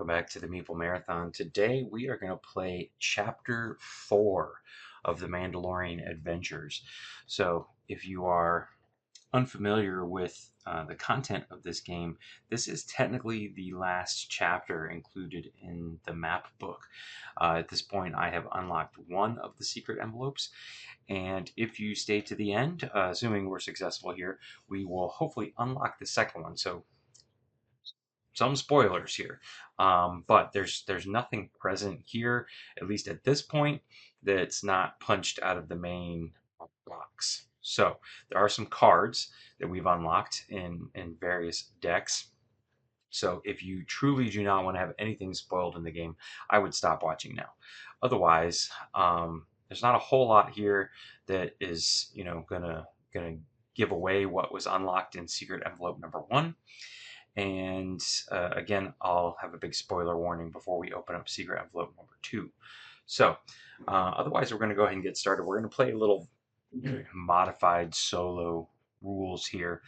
welcome back to the Meeple Marathon. Today we are going to play Chapter 4 of the Mandalorian Adventures. So, if you are unfamiliar with the content of this game, this is technically the last chapter included in the map book. At this point, I have unlocked one of the secret envelopes, and if you stay to the end, assuming we're successful here, we will hopefully unlock the second one. So, some spoilers here, but there's nothing present here, at least at this point, that's not punched out of the main box. So there are some cards that we've unlocked in various decks. So if you truly do not want to have anything spoiled in the game, I would stop watching now. Otherwise, there's not a whole lot here that is gonna give away what was unlocked in secret envelope number 1. And again, I'll have a big spoiler warning before we open up secret envelope number 2. So, otherwise, we're going to go ahead and get started. We're going to play a little modified solo rules here.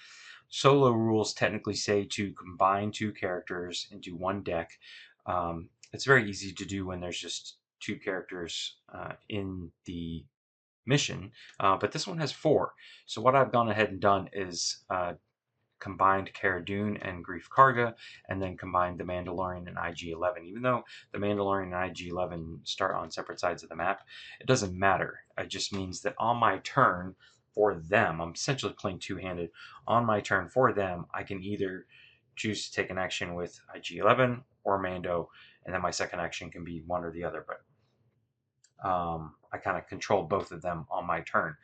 Solo rules technically say to combine two characters into one deck. It's very easy to do when there's just two characters in the mission, but this one has 4. So what I've gone ahead and done is combined Cara Dune and Grief Karga, and then combined the Mandalorian and IG-11. Even though the Mandalorian and IG-11 start on separate sides of the map, it doesn't matter. It just means that on my turn for them, I'm essentially playing two-handed. On my turn for them, I can either choose to take an action with IG-11 or Mando, and then my second action can be one or the other, but I kind of control both of them on my turn.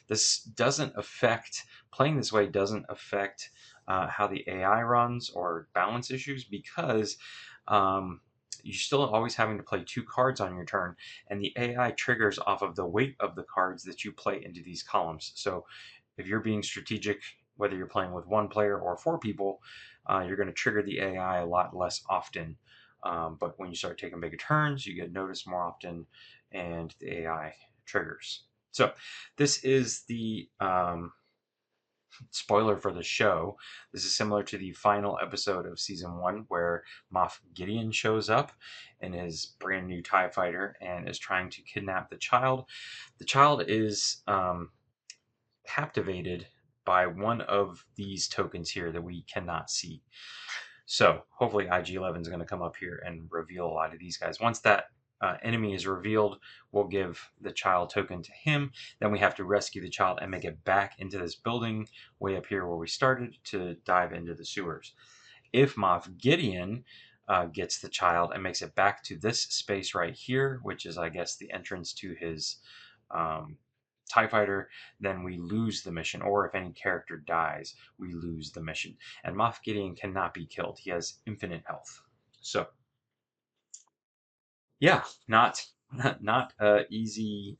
This doesn't affect, playing this way doesn't affect how the AI runs or balance issues, because you're still always having to play 2 cards on your turn, and the AI triggers off of the weight of the cards that you play into these columns. So if you're being strategic, whether you're playing with 1 player or 4 people, you're going to trigger the AI a lot less often. But when you start taking bigger turns, you get noticed more often, and the AI triggers. So this is the spoiler for the show. This is similar to the final episode of season 1, where Moff Gideon shows up in his brand new TIE fighter and is trying to kidnap the child. The child is captivated by one of these tokens here that we cannot see. So hopefully IG-11 is going to come up here and reveal a lot of these guys. Once that enemy is revealed, we'll give the child token to him. Then we have to rescue the child and make it back into this building way up here where we started to dive into the sewers. If Moff Gideon gets the child and makes it back to this space right here, which is, I guess, the entrance to his TIE fighter, then we lose the mission. Or if any character dies, we lose the mission. And Moff Gideon cannot be killed. He has infinite health. So, yeah, not a easy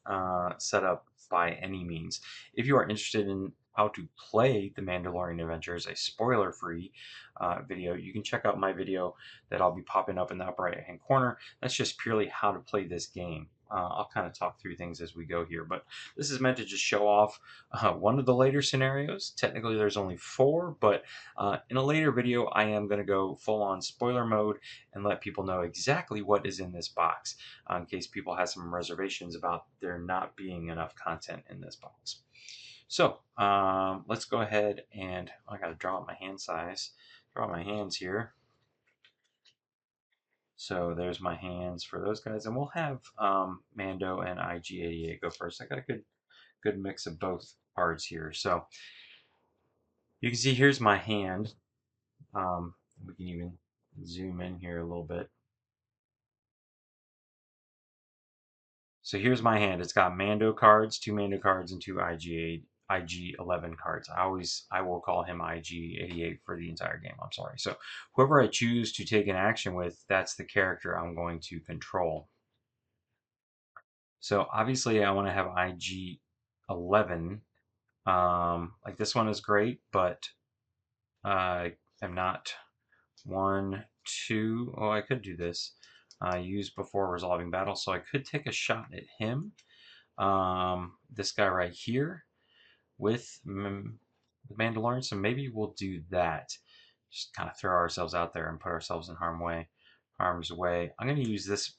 setup by any means. If you are interested in how to play the Mandalorian Adventures, a spoiler-free video, you can check out my video that I'll be popping up in the upper right-hand corner. That's just purely how to play this game. I'll kind of talk through things as we go here, but this is meant to just show off one of the later scenarios. Technically, there's only 4, but in a later video, I am going to go full-on spoiler mode and let people know exactly what is in this box, in case people have some reservations about there not being enough content in this box. So let's go ahead and I got to draw up my hand size, draw my hands here. So there's my hands for those guys, and we'll have Mando and IG-88 go first. I got a good mix of both cards here. So you can see here's my hand. We can even zoom in here a little bit. So here's my hand. It's got Mando cards, 2 Mando cards, and 2 IG-11 cards. I will call him IG-88 for the entire game. I'm sorry. So whoever I choose to take an action with, that's the character I'm going to control. So obviously I want to have IG-11. Like this one is great, but I am not 1, 2. Oh, I could do this. Use before resolving battle, so I could take a shot at him. This guy right here with the Mandalorian, so maybe we'll do that. Just kind of throw ourselves out there and put ourselves in harm's way. harm's way. I'm going to use this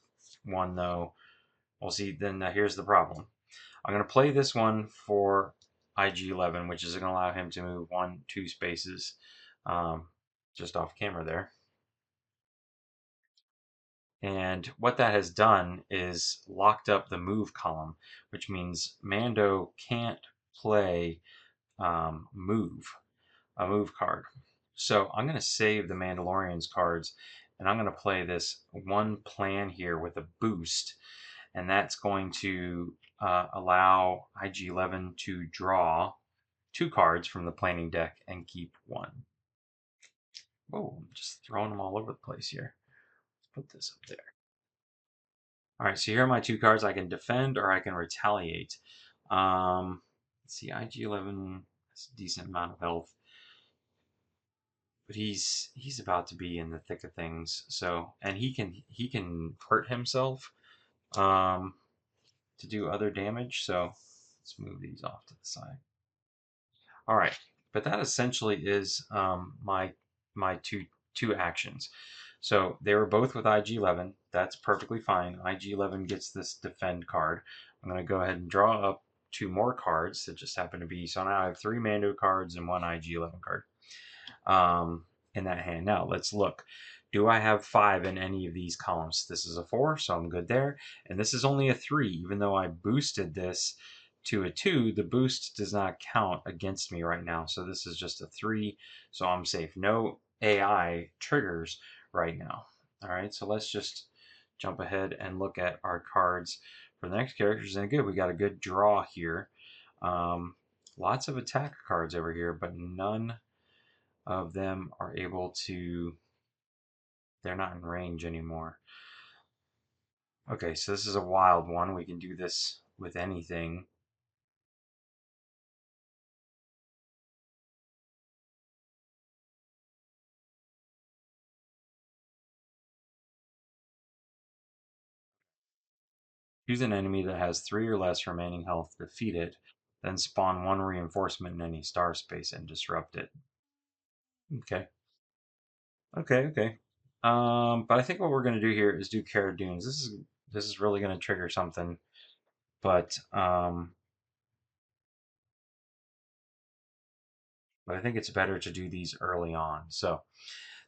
one though. We'll see. Then here's the problem. I'm going to play this one for IG-11, which is going to allow him to move 1, 2 spaces um, just off camera there. And what that has done is locked up the move column, which means Mando can't play move, a move card. So I'm going to save the Mandalorian's cards, and I'm going to play this one plan here with a boost, and that's going to allow IG-11 to draw 2 cards from the planning deck and keep 1. Whoa, I'm just throwing them all over the place here. Let's put this up there. All right, so here are my 2 cards. I can defend or I can retaliate. Let's see, IG-11 has a decent amount of health, but he's about to be in the thick of things. So, and he can hurt himself to do other damage. So let's move these off to the side. All right, but that essentially is my two actions. So they were both with IG-11. That's perfectly fine. IG-11 gets this defend card. I'm going to go ahead and draw up 2 more cards that just happen to be. So now I have 3 Mando cards and 1 IG-11 card in that hand. Now let's look. Do I have 5 in any of these columns? This is a 4, so I'm good there. And this is only a 3, even though I boosted this to a 2, the boost does not count against me right now. So this is just a 3, so I'm safe. No AI triggers right now. All right, so let's just jump ahead and look at our cards for the next characters. And good, we got a good draw here. Lots of attack cards over here, but none of them are able to, they're not in range anymore. Okay, so this is a wild one. We can do this with anything. Choose an enemy that has 3 or less remaining health, defeat it, then spawn 1 reinforcement in any star space and disrupt it. Okay. Okay. But I think what we're going to do here is do Cara Dunes. This is really going to trigger something, but I think it's better to do these early on. So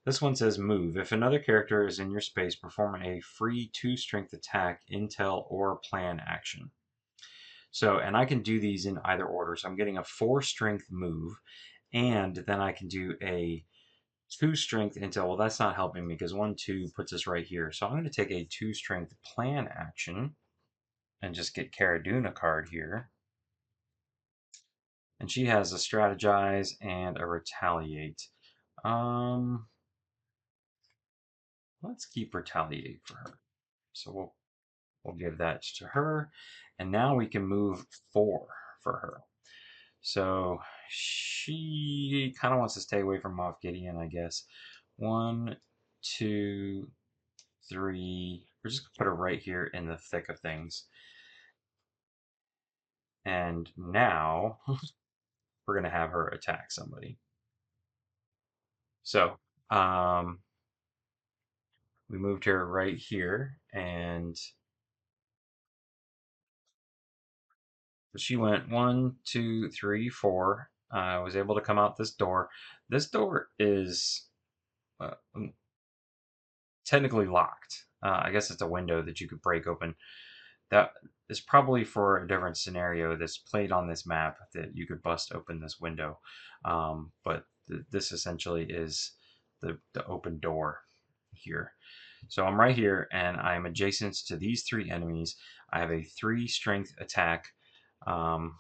this one says move. If another character is in your space, perform a free 2 strength attack, intel, or plan action. So, and I can do these in either order. So I'm getting a 4 strength move, and then I can do a 2 strength intel. Well, that's not helping me because 1, 2 puts us right here. So I'm going to take a 2 strength plan action and just get Cara Dune a card here. And she has a strategize and a retaliate. Let's keep retaliate for her. So we'll give that to her. And now we can move 4 for her. So she kind of wants to stay away from Moff Gideon, I guess. 1, 2, 3. We're just going to put her right here in the thick of things. And now we're going to have her attack somebody. So we moved her right here, and she went 1, 2, 3, 4. I was able to come out this door. This door is uh, technically locked. I guess it's a window that you could break open. That is probably for a different scenario that's played on this map that you could bust open this window. But this essentially is the open door here. So I'm right here and I'm adjacent to these 3 enemies. I have a 3 strength attack, 3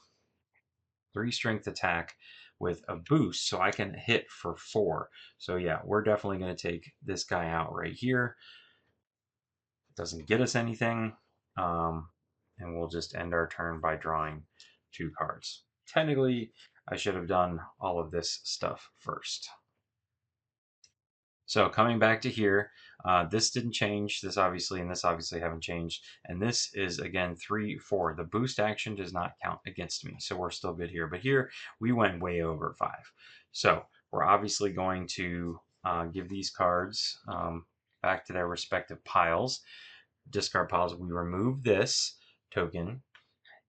strength attack with a boost, so I can hit for 4. So yeah, we're definitely going to take this guy out right here. It doesn't get us anything, and we'll just end our turn by drawing 2 cards. Technically, I should have done all of this stuff first. So coming back to here, this didn't change. This obviously and this obviously haven't changed. And this is, again, 3, 4. The boost action does not count against me, so we're still good here. But here, we went way over 5. So we're obviously going to give these cards back to their respective piles, discard piles. We remove this token,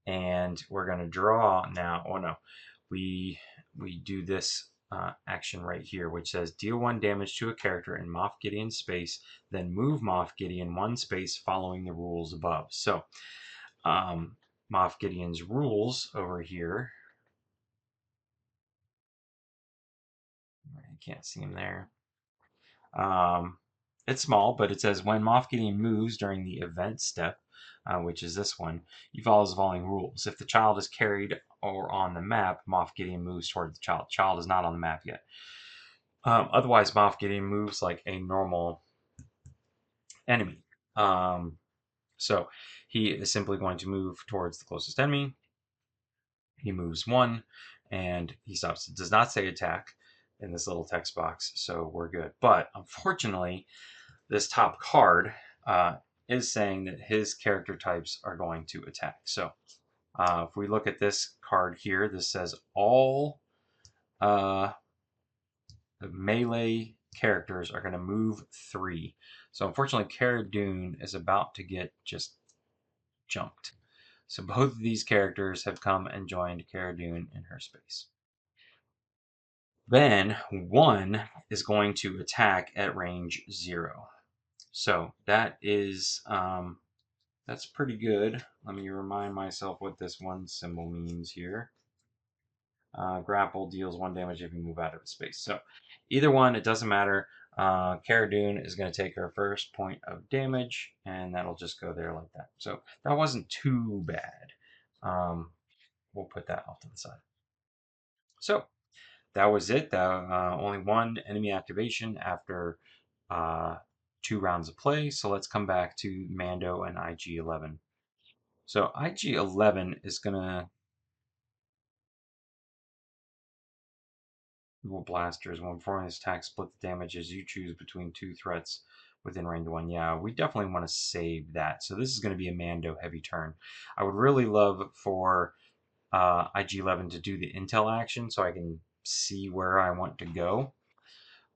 and we're going to draw now. Oh no, we do this action right here, which says deal 1 damage to a character in Moff Gideon's space, then move Moff Gideon 1 space following the rules above. So Moff Gideon's rules over here. I can't see him there. It's small, but it says when Moff Gideon moves during the event step, which is this one, he follows the following rules. If the child is carried or on the map, Moff Gideon moves toward the child. The child is not on the map yet. Otherwise, Moff Gideon moves like a normal enemy. So he is simply going to move towards the closest enemy. He moves 1, and he stops. It does not say attack in this little text box, so we're good. But unfortunately, this top card is saying that his character types are going to attack. So if we look at this card here, this says all the melee characters are going to move 3. So unfortunately, Cara Dune is about to get just jumped. So both of these characters have come and joined Cara Dune in her space. Then 1 is going to attack at range 0. So that is that's pretty good. Let me remind myself what this 1 symbol means here. Grapple deals 1 damage if you move out of space. So either one, it doesn't matter. Cara Dune is going to take her first point of damage, and that'll just go there like that. So that wasn't too bad. We'll put that off to the side. So that was it. Only 1 enemy activation after 2 rounds of play. So let's come back to Mando and IG-11. So IG-11 is going to blasters. When performing this attack, split the damage as you choose between 2 threats within range 1. Yeah, we definitely want to save that. So this is going to be a Mando heavy turn. I would really love for IG-11 to do the intel action so I can see where I want to go.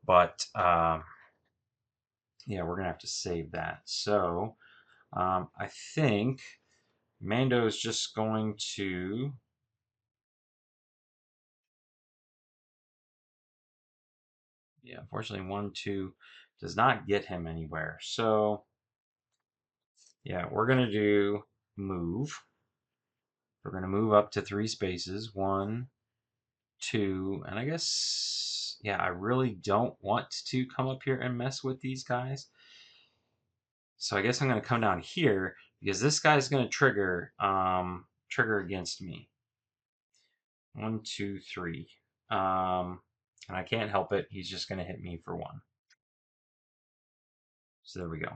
But yeah, we're going to have to save that. So I think Mando is just going to... Yeah, unfortunately, 1, 2 does not get him anywhere. So yeah, we're going to do move. We're going to move up to 3 spaces. 1, 2, and I guess, yeah, I really don't want to come up here and mess with these guys. So I guess I'm going to come down here because this guy's going to trigger against me. 1, 2, 3. And I can't help it. He's just going to hit me for 1. So there we go.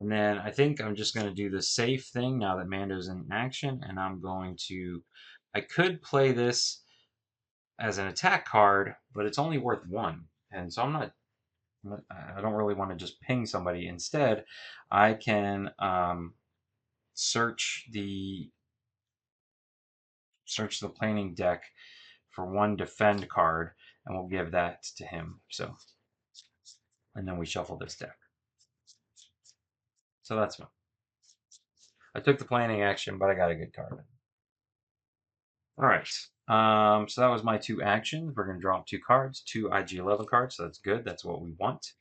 And then I think I'm just going to do the safe thing now that Mando's in action, and I'm going to... I could play this as an attack card, but it's only worth 1. And so I don't really want to just ping somebody. Instead, I can search the planning deck for 1 defend card, and we'll give that to him. So, and then we shuffle this deck. So that's fine. I took the planning action, but I got a good card. All right. So that was my 2 actions. We're going to draw up 2 cards, 2 IG-11 cards. So that's good. That's what we want.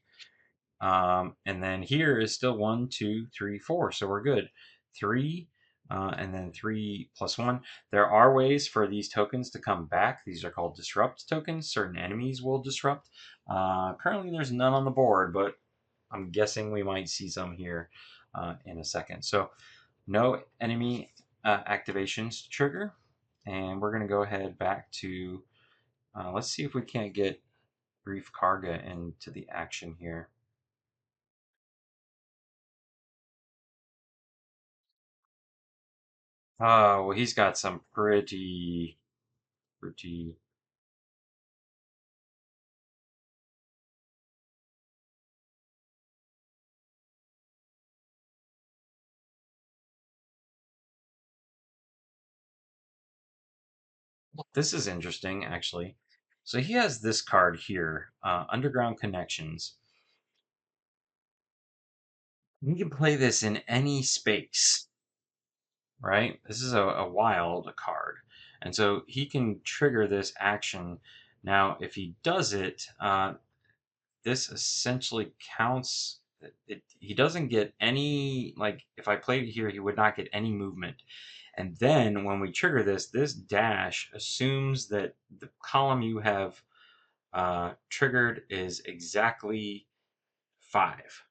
And then here is still 1, 2, 3, 4. So we're good. 3, and then 3 plus 1. There are ways for these tokens to come back. These are called disrupt tokens. Certain enemies will disrupt. Currently, there's none on the board, but I'm guessing we might see some here in a second. So no enemy activations to trigger. And we're going to go ahead back to, let's see if we can't get Brief Karga into the action here. Oh, well, he's got some pretty... This is interesting, actually. So he has this card here, Underground Connections. You can play this in any space, right? This is a wild card. And so he can trigger this action. Now, if he does it, this essentially counts. He doesn't get any, like, if I played it here, he would not get any movement. And then when we trigger this, this dash assumes that the column you have triggered is exactly 5.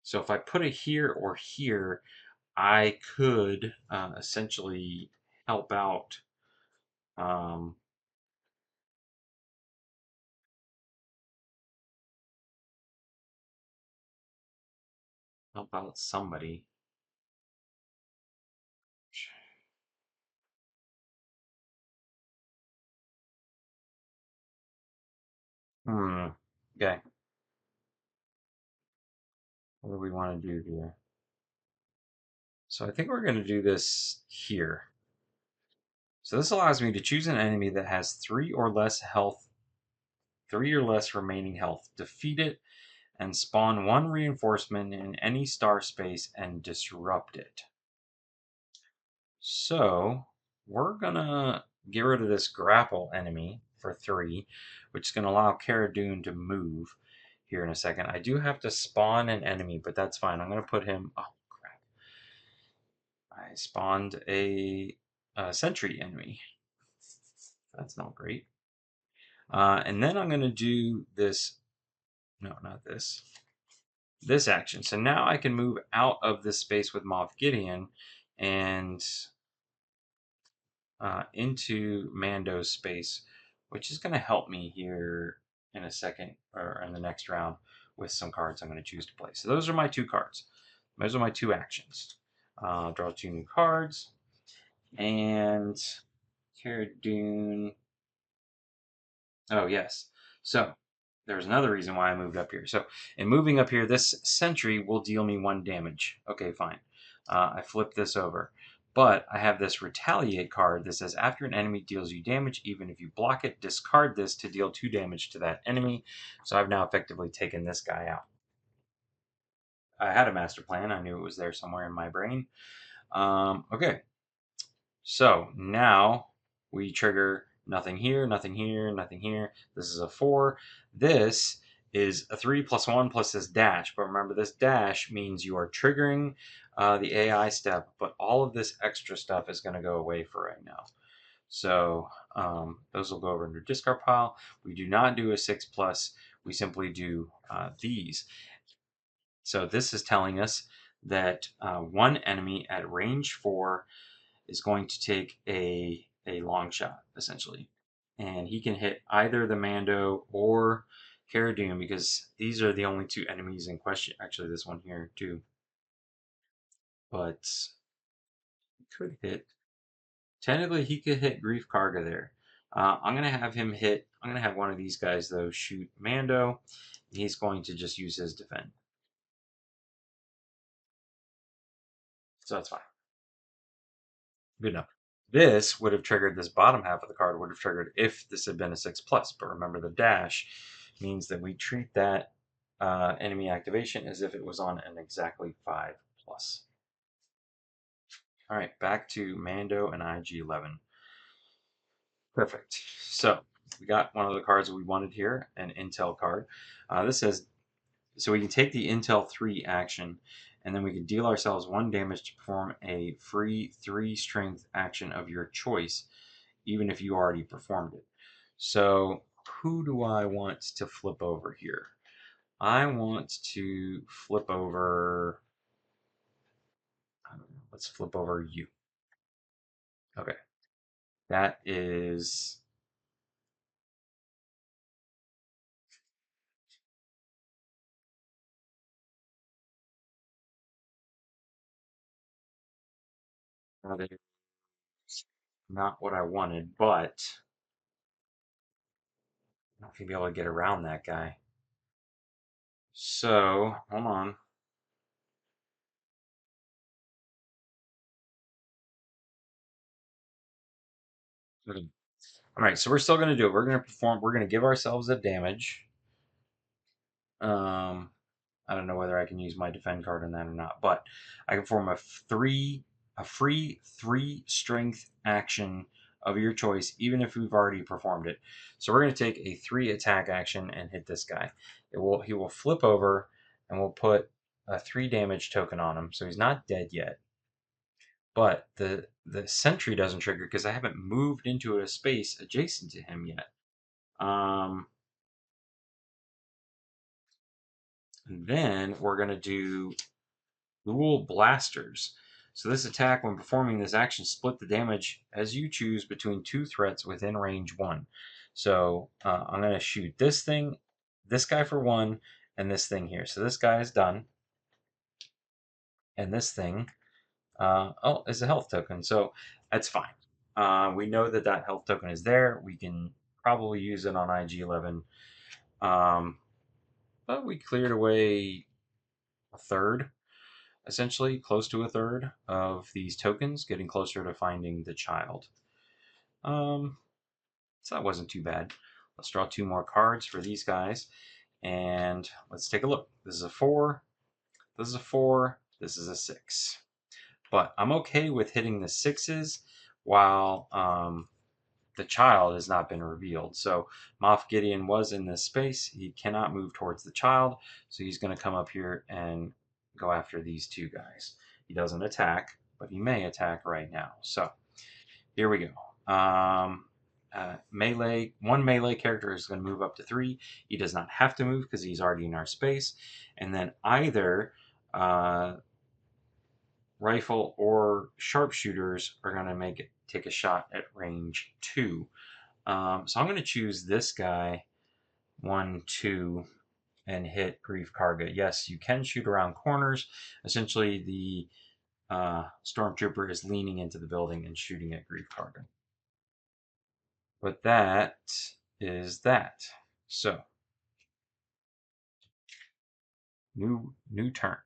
So if I put it here or here, I could essentially help out um, somebody. Hmm. Okay. What do we want to do here? So I think we're going to do this here. So this allows me to choose an enemy that has 3 or less remaining health. Defeat it and spawn 1 reinforcement in any star space and disrupt it. So we're gonna get rid of this grapple enemy for 3, which is gonna allow Cara Dune to move here in a second. I do have to spawn an enemy, but that's fine. I'm gonna put him. Oh crap! I spawned a sentry enemy. That's not great. And then I'm gonna do this. No, not this. This action. So now I can move out of this space with Moff Gideon and into Mando's space, which is going to help me here in a second or in the next round with some cards I'm going to choose to play. So those are my 2 cards. Those are my 2 actions. Draw 2 new cards. And Cara Dune. Oh, yes. So there's another reason why I moved up here. So in moving up here, this sentry will deal me 1 damage. Okay, fine. I flip this over. But I have this retaliate card that says after an enemy deals you damage, even if you block it, discard this to deal 2 damage to that enemy. So I've now effectively taken this guy out. I had a master plan. I knew it was there somewhere in my brain. Okay, so now we trigger nothing here, nothing here, nothing here. This is a 4. This is a 3 plus 1 plus this dash. But remember, this dash means you are triggering the AI step, but all of this extra stuff is going to go away for right now. So those will go over into discard pile. We do not do a 6 plus. We simply do these. So this is telling us that 1 enemy at range 4 is going to take a long shot, essentially. And he can hit either the Mando or Cara Dune because these are the only 2 enemies in question. Actually, this one here, too. But he could hit. Technically, he could hit Grief Karga there. I'm going to have him hit. I'm going to have one of these guys, though, shoot Mando. He's going to just use his defend. So that's fine. Good enough. This would have triggered this bottom half of the card would have triggered if this had been a 6 plus. But remember, the dash means that we treat that enemy activation as if it was on an exactly 5 plus. All right, back to Mando and IG-11. Perfect. So we got one of the cards that we wanted here, an Intel card. This says so we can take the Intel 3 action, and then we can deal ourselves 1 damage to perform a free 3 strength action of your choice, even if you already performed it. So who do I want to flip over here? I want to flip over. I don't know, let's flip over you. Okay, that is. That is not what I wanted, but I'm not gonna be able to get around that guy. So hold on. All right, so we're still going to do it. We're going to perform. We're going to give ourselves a damage. Um, I don't know whether I can use my defend card on that or not, but I can perform a free 3 strength action of your choice, even if we've already performed it. So we're going to take a 3 attack action and hit this guy. He will flip over, and we'll put a 3 damage token on him. So he's not dead yet, but the sentry doesn't trigger because I haven't moved into a space adjacent to him yet. Um, and then we're going to do Dual Blasters. So this attack, when performing this action, split the damage as you choose between 2 threats within range 1. So I'm going to shoot this thing, this guy for 1, and this thing here. So this guy is done, and this thing, oh, is a health token. So that's fine. We know that that health token is there. We can probably use it on IG-11. Um, but we cleared away a third, essentially close to a third of these tokens, getting closer to finding the child. So that wasn't too bad. Let's draw 2 more cards for these guys, and let's take a look. This is a 4, this is a 4, this is a 6. But I'm okay with hitting the 6s while the child has not been revealed. So Moff Gideon was in this space. He cannot move towards the child, so he's going to come up here and go after these 2 guys. He doesn't attack, but he may attack right now. So here we go. Melee. One melee character is going to move up to 3. He does not have to move because he's already in our space. And then either rifle or sharpshooters are going to take a shot at range 2. So I'm going to choose this guy, 1, 2, and hit Grief Karga. Yes, you can shoot around corners. Essentially, the stormtrooper is leaning into the building and shooting at Grief Karga. But that is that. So new turn.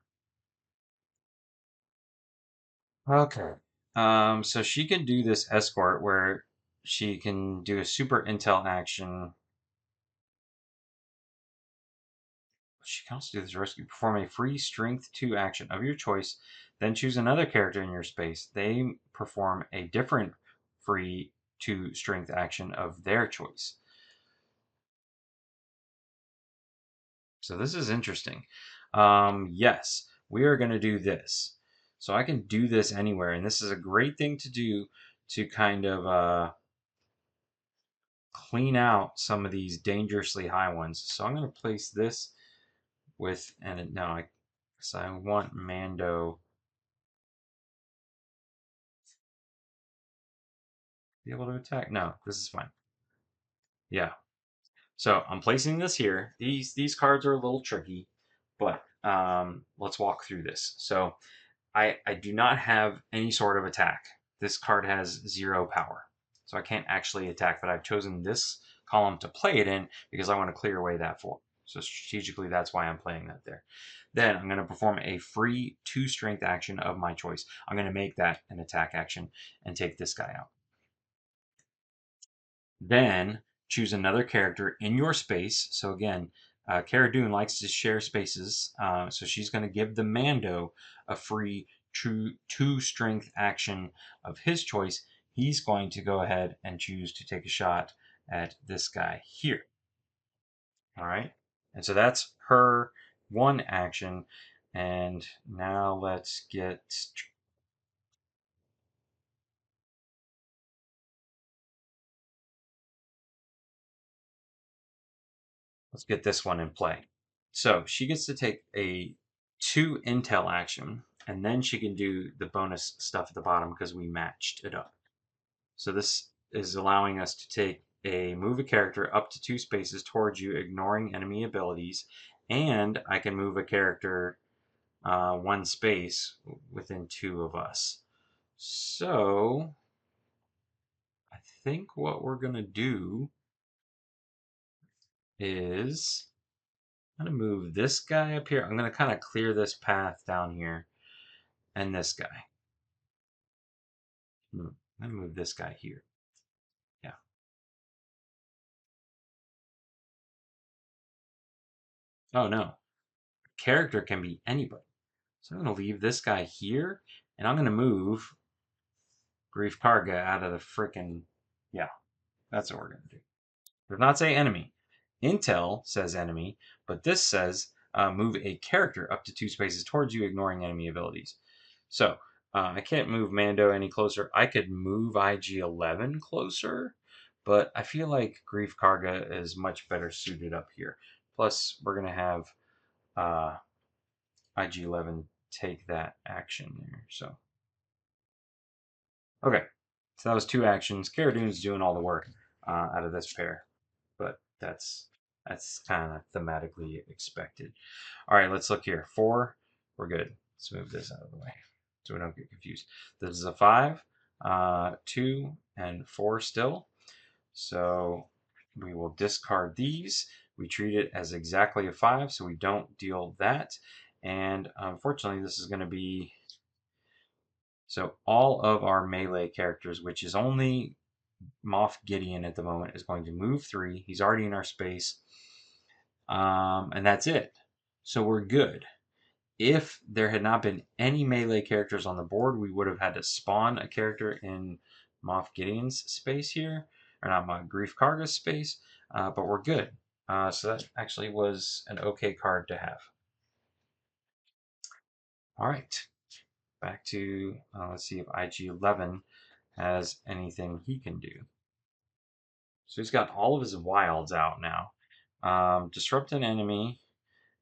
Okay. So she can do this escort where she can do a super intel action. She can also do this rescue. Perform a free strength 2 action of your choice, then choose another character in your space. They perform a different free 2 strength action of their choice. So this is interesting. Yes, we are going to do this. So I can do this anywhere, and this is a great thing to do to kind of clean out some of these dangerously high ones. So I'm going to place this with, and now so I want Mando to be able to attack. No, this is fine. Yeah. So I'm placing this here. These cards are a little tricky, but let's walk through this. So I do not have any sort of attack. This card has 0 power. So I can't actually attack, but I've chosen this column to play it in because I want to clear away that 4. So strategically, that's why I'm playing that there. Then I'm going to perform a free 2 strength action of my choice. I'm going to make that an attack action and take this guy out. Then choose another character in your space. So again, Cara Dune likes to share spaces, so she's going to give the Mando a free 2 strength action of his choice. He's going to go ahead and choose to take a shot at this guy here. All right, and so that's her 1 action. And now let's get this one in play. So she gets to take a 2 intel action, and then she can do the bonus stuff at the bottom because we matched it up. So this is allowing us to take move a character up to 2 spaces towards you, ignoring enemy abilities, and I can move a character 1 space within 2 of us. So I think what we're gonna do is I'm going to move this guy up here. I'm going to kind of clear this path down here and this guy. I'm going to move this guy here. Yeah. Oh no, character can be anybody. So I'm going to leave this guy here, and I'm going to move Grief Karga out of the freaking. Yeah, that's what we're going to do. Does not say enemy. Intel says enemy, but this says move a character up to 2 spaces towards you, ignoring enemy abilities. So I can't move Mando any closer. I could move IG-11 closer, but I feel like Grief Karga is much better suited up here. Plus, we're going to have uh, IG-11 take that action there. So, okay. So that was 2 actions. Cara Dune's doing all the work out of this pair, but that's kind of thematically expected. All right, let's look here. 4, we're good. Let's move this out of the way so we don't get confused. This is a 5, 2, and 4 still. So we will discard these. We treat it as exactly a 5, so we don't deal that. And unfortunately, this is going to be so all of our melee characters, which is only Moff Gideon at the moment, is going to move 3. He's already in our space. And that's it. So we're good. If there had not been any melee characters on the board, we would have had to spawn a character in Moff Gideon's space here, or not my Grief Karga's space, but we're good. So that actually was an okay card to have. All right, back to let's see if IG-11 has anything he can do. So he's got all of his wilds out now. Disrupt an enemy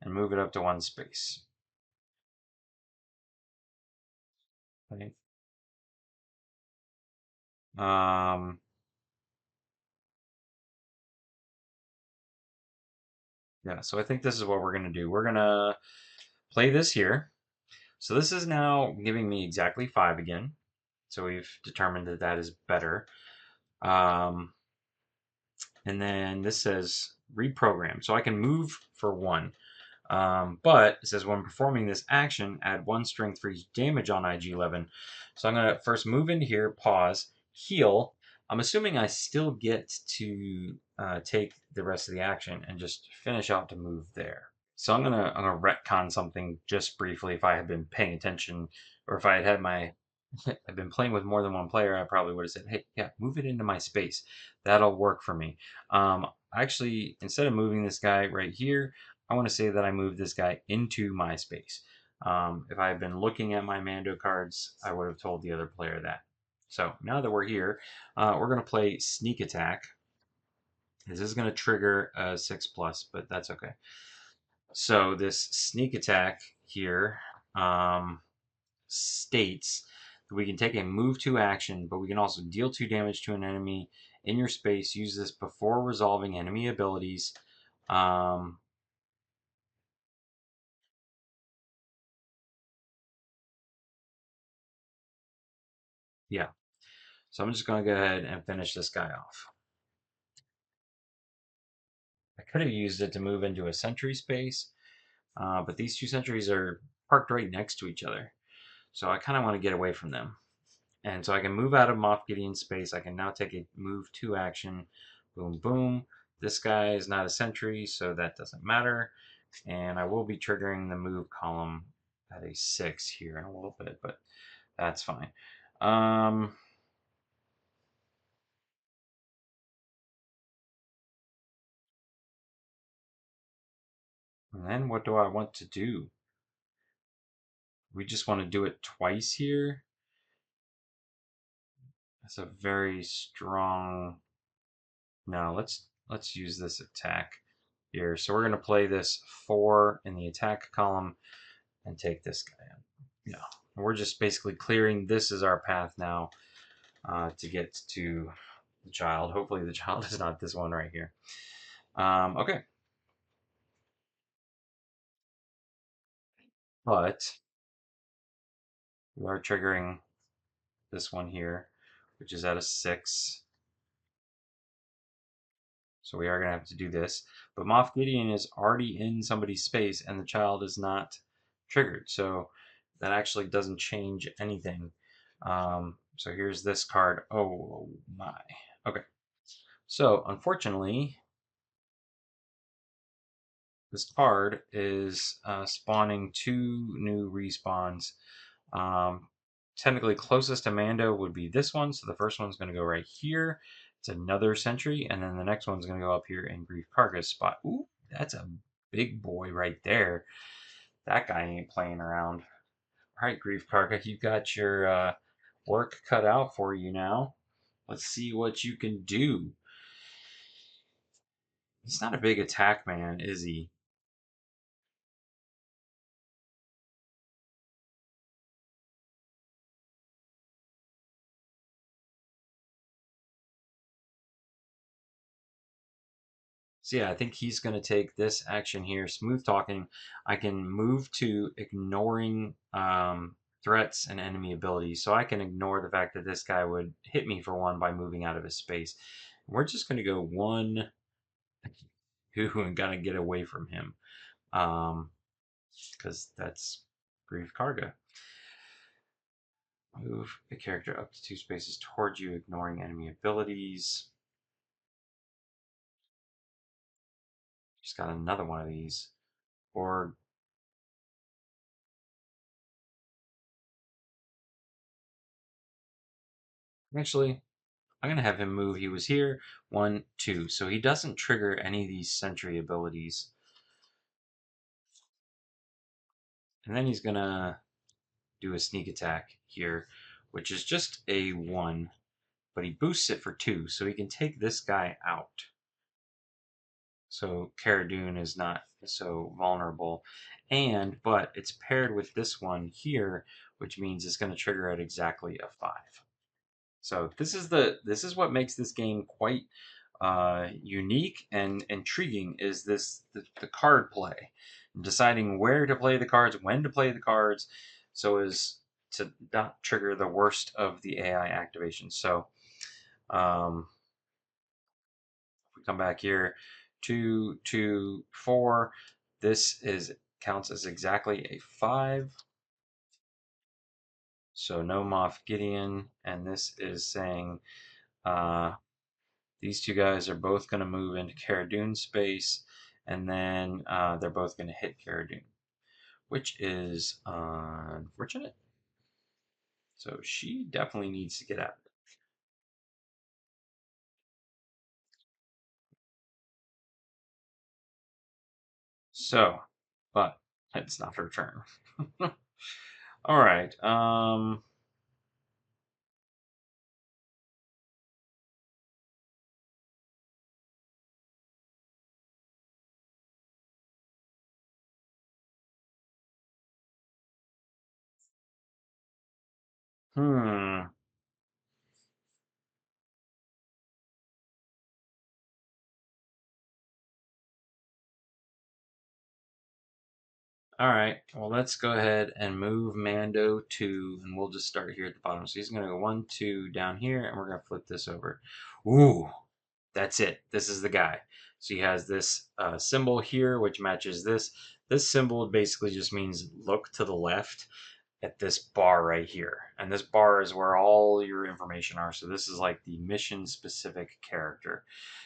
and move it up to 1 space. Okay. Um, yeah, so I think this is what we're going to do. We're going to play this here. So this is now giving me exactly 5 again. So we've determined that that is better. Um, and then this says reprogram. So I can move for 1. But it says when performing this action, add 1 strength for each damage on IG-11. So I'm going to first move into here, pause, heal. I'm assuming I still get to take the rest of the action and just finish out to move there. So I'm gonna retcon something just briefly. If I had been paying attention, or if I had my I've been playing with more than one player, I probably would have said, "Hey, yeah, move it into my space. That'll work for me." Actually, instead of moving this guy right here, I want to say that I move this guy into my space. If I had been looking at my Mando cards, I would have told the other player that. So now that we're here, we're going to play Sneak Attack. This is going to trigger a 6+, but that's okay. So this Sneak Attack here states that we can take a move to action, but we can also deal 2 damage to an enemy in your space. Use this before resolving enemy abilities. Um, yeah, so I'm just going to go ahead and finish this guy off. I could have used it to move into a sentry space, but these 2 sentries are parked right next to each other. So I kind of want to get away from them. And so I can move out of Moff Gideon's space. I can now take a move to action. Boom, boom. This guy is not a sentry, so that doesn't matter. And I will be triggering the move column at a 6 here in a little bit, but that's fine. Um, and then what do I want to do? We just want to do it twice here. That's a very strong. No, let's use this attack here. So we're going to play this 4 in the attack column and take this guy out. Yeah, we're just basically clearing. This is our path now to get to the child. Hopefully the child is not this one right here. Okay, but we are triggering this one here, which is at a 6. So we are going to have to do this. But Moff Gideon is already in somebody's space and the child is not triggered. So that actually doesn't change anything. So here's this card. Oh my. Okay. So unfortunately, this card is spawning 2 new respawns. Um, Technically, closest to Mando would be this one. So the first one's going to go right here. It's another sentry. And then the next one's going to go up here in Grief Karga's spot. Ooh, that's a big boy right there. That guy ain't playing around. All right, Grief Karga, you got your work cut out for you now. Let's see what you can do. He's not a big attack man, is he? So yeah, I think he's going to take this action here. Smooth talking. I can move to ignoring threats and enemy abilities. So I can ignore the fact that this guy would hit me for one by moving out of his space. We're just going to go 1, 2, and kind of get away from him. Because that's Grief Karga. Move a character up to 2 spaces towards you, ignoring enemy abilities. Just got another one of these. Or actually, I'm going to have him move. He was here. 1, 2. So he doesn't trigger any of these sentry abilities. And then he's going to do a sneak attack here, which is just a 1. But he boosts it for 2. So he can take this guy out. So Cara Dune is not so vulnerable. But it's paired with this one here, which means it's going to trigger at exactly a 5. So this is what makes this game quite unique and intriguing. Is the card play, deciding where to play the cards, when to play the cards, so as to not trigger the worst of the AI activations. So if we come back here, 2, 2, 4, this is counts as exactly a 5. So no Moff Gideon, and this is saying uh, these two guys are both going to move into Cara Dune space, and then they're both going to hit Cara Dune, which is unfortunate. So she definitely needs to get out. So, but it's not her turn. All right. Hmm. All right. Well, let's go ahead and move Mando to, and we'll just start here at the bottom. So he's going to go 1, 2 down here, and we're going to flip this over. Ooh, that's it. This is the guy. So he has this symbol here, which matches this. This symbol basically just means look to the left at this bar right here. And this bar is where all your information are. So this is like the mission specific character.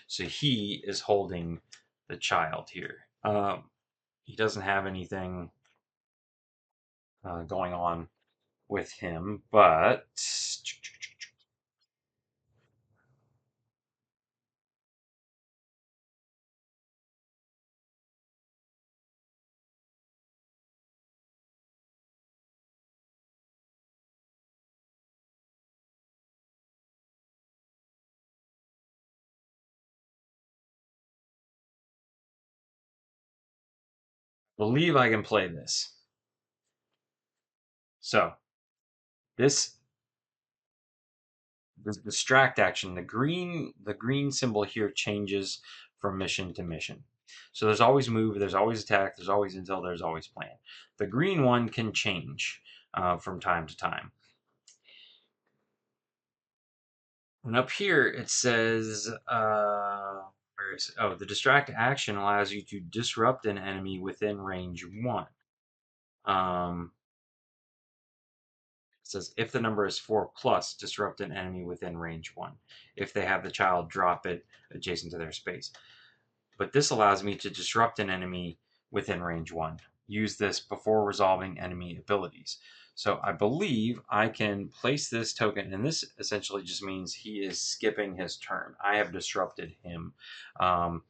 So he is holding the child here. He doesn't have anything going on with him, but believe I can play this. So this the distract action, the green symbol here changes from mission to mission. So there's always move, there's always attack, there's always intel, there's always plan. The green one can change from time to time. And up here it says, where is it? Oh, the distract action allows you to disrupt an enemy within range 1. Um, It says if the number is 4 plus, disrupt an enemy within range 1. If they have the child, drop it adjacent to their space. But this allows me to disrupt an enemy within range 1. Use this before resolving enemy abilities. So I believe I can place this token, and this essentially just means he is skipping his turn. I have disrupted him. Um,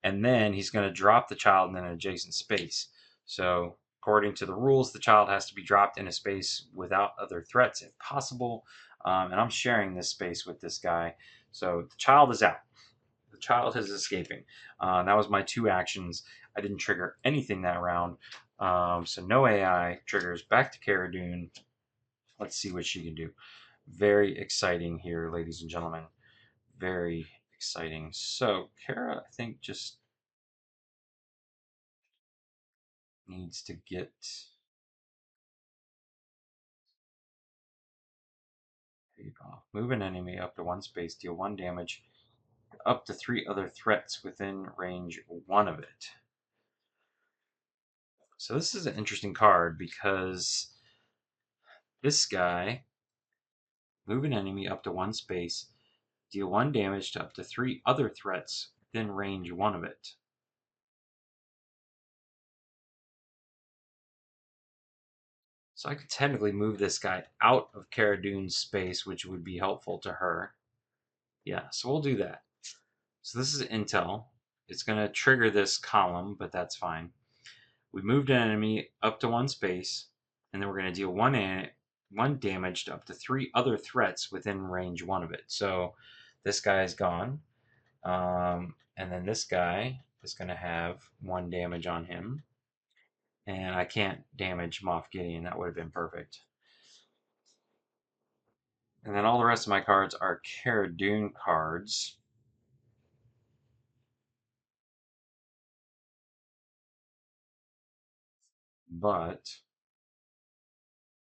and then he's going to drop the child in an adjacent space. So according to the rules, the child has to be dropped in a space without other threats if possible. And I'm sharing this space with this guy. So the child is out. The child is escaping. That was my 2 actions. I didn't trigger anything that round. So no AI triggers. Back to Cara Dune. Let's see what she can do. Very exciting here, ladies and gentlemen. Very exciting. So Cara, I think, just needs to get... Move an enemy up to 1 space, deal 1 damage, up to 3 other threats within range 1 of it. So this is an interesting card because this guy, move an enemy up to 1 space, deal 1 damage to up to 3 other threats within range 1 of it. So I could technically move this guy out of Cara Dune's space, which would be helpful to her. Yeah, so we'll do that. So this is intel. It's going to trigger this column, but that's fine. We moved an enemy up to 1 space, and then we're going to deal 1 damage to up to 3 other threats within range 1 of it. So this guy is gone. And then this guy is going to have 1 damage on him. And I can't damage Moff Gideon. That would have been perfect. And then all the rest of my cards are Cara Dune cards. But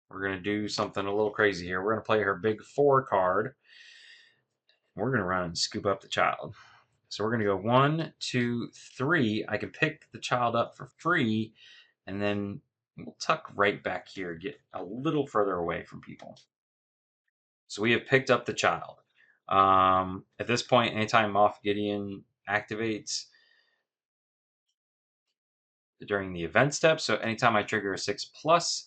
we're going to do something a little crazy here. We're going to play her big 4 card. We're going to run and scoop up the child. So we're going to go 1, 2, 3. I can pick the child up for free, and then we'll tuck right back here, get a little further away from people. So we have picked up the child. At this point, anytime Moff Gideon activates during the event step, so anytime I trigger a 6+,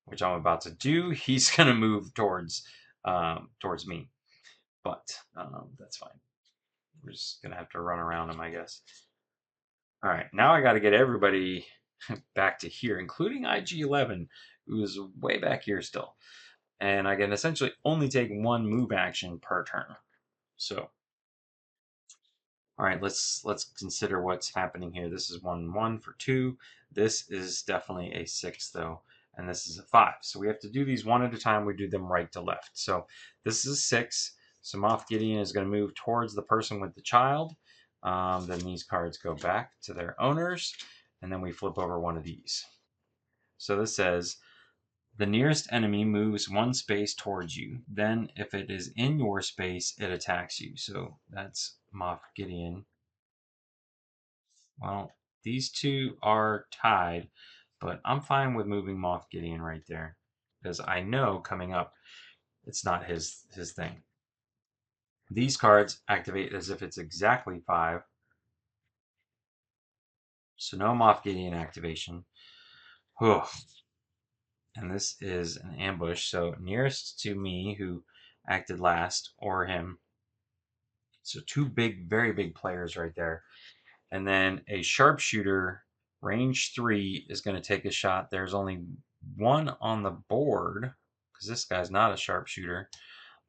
which I'm about to do, he's going to move towards me. But that's fine. We're just going to have to run around him, I guess. All right, now I got to get everybody back to here, including IG-11, who is way back here still. And I can essentially only take 1 move action per turn. So, all right, let's consider what's happening here. This is 1-1 for 2. This is definitely a 6, though, and this is a 5. So we have to do these one at a time. We do them right to left. So this is a 6. So Moff Gideon is going to move towards the person with the child. Then these cards go back to their owners, and then we flip over one of these. So this says, the nearest enemy moves 1 space towards you. Then, if it is in your space, it attacks you. So that's Moff Gideon. Well, these 2 are tied, but I'm fine with moving Moff Gideon right there because I know coming up it's not his thing. These cards activate as if it's exactly 5. So no Moff Gideon activation. Whew. And this is an ambush. So nearest to me, who acted last, or him. So 2 big, very big players right there. And then a sharpshooter, range 3, is going to take a shot. There's only 1 on the board because this guy's not a sharpshooter.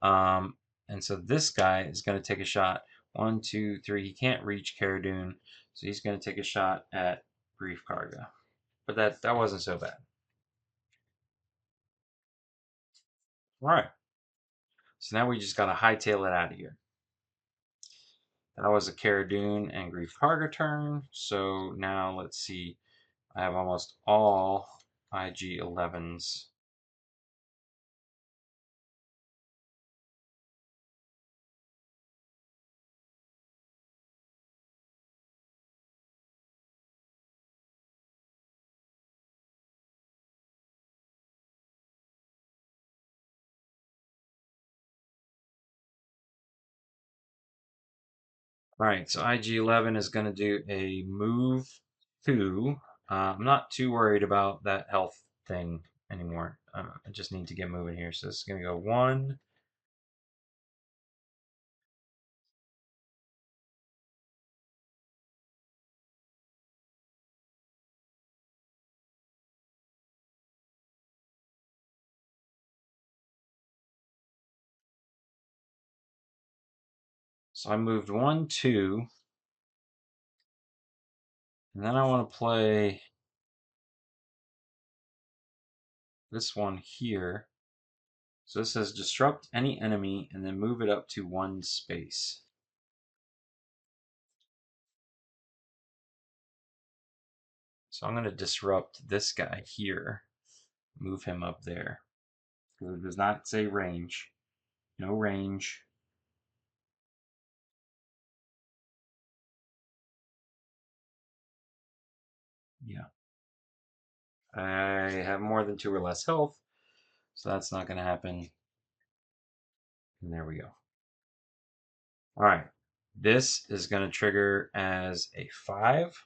And so this guy is going to take a shot. 1, 2, 3. He can't reach Cara Dune, so he's going to take a shot at Brief Karga. But that wasn't so bad. All right. So now we just got to hightail it out of here. That was a Cara Dune and Grief Karga turn. So now let's see. I have almost all IG-11s. Right, so IG-11 is going to do a move 2. I'm not too worried about that health thing anymore. I just need to get moving here. So this is going to go 1. So I moved 1, 2. And then I want to play this one here. So this says disrupt any enemy and then move it up to 1 space. So I'm going to disrupt this guy here, move him up there. Because it does not say range. No range. Yeah. I have more than 2 or less health, so that's not going to happen. And there we go. All right. This is going to trigger as a 5.